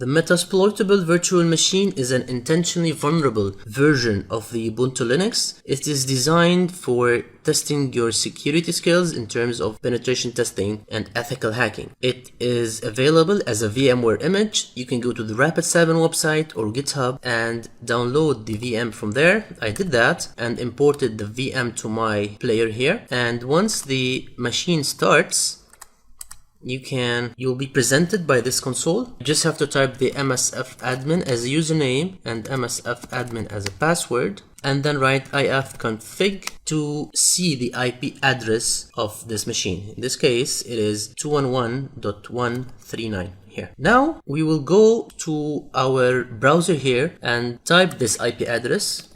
The Metasploitable virtual machine is an intentionally vulnerable version of the Ubuntu Linux. It is designed for testing your security skills in terms of penetration testing and ethical hacking. It is available as a VMware image. You can go to the Rapid7 website or GitHub and download the VM from there. I did that and imported the VM to my player here. And once the machine starts, you'll be presented by this console. You just have to type the msfadmin as a username and msfadmin as a password, and then write ifconfig to see the IP address of this machine. In this case, it is 211.139 here. Now we will go to our browser here and type this IP address,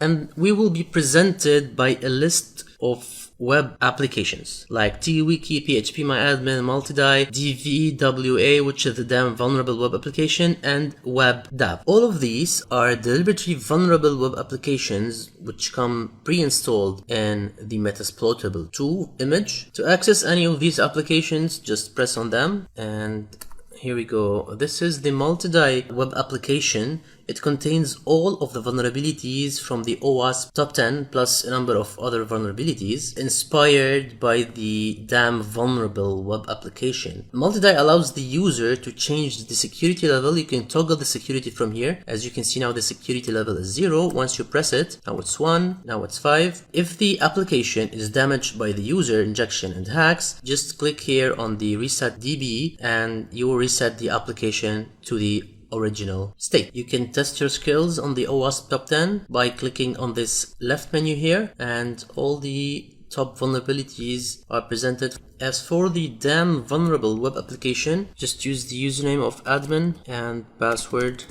and we will be presented by a list of web applications like TWiki, PHPMyAdmin, Multidie, DVWA, which is the damn vulnerable web application, and WebDAV. All of these are deliberately vulnerable web applications which come pre-installed in the Metasploitable 2 image. To access any of these applications, just press on them, and here we go. This is the Multidie web application. It contains all of the vulnerabilities from the OWASP top 10 plus a number of other vulnerabilities inspired by the damn vulnerable web application. Multidie allows the user to change the security level. You can toggle the security from here. As you can see now, the security level is 0. Once you press it, now it's 1, now it's 5. If the application is damaged by the user injection and hacks, just click here on the reset DB and you will reset the application to the original state. You can test your skills on the OWASP top 10 by clicking on this left menu here, and all the top vulnerabilities are presented. As for the damn vulnerable web application, just use the username of admin and password.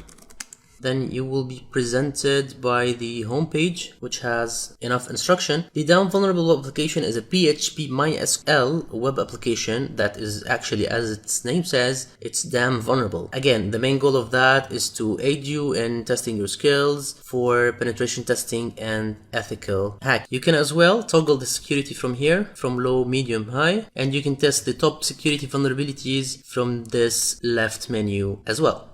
Then you will be presented by the homepage, which has enough instruction. The damn vulnerable web application is a PHP MySQL web application that is actually, as its name says, it's damn vulnerable. Again, the main goal of that is to aid you in testing your skills for penetration testing and ethical hack. You can as well toggle the security from here, from low, medium, high, and you can test the top security vulnerabilities from this left menu as well.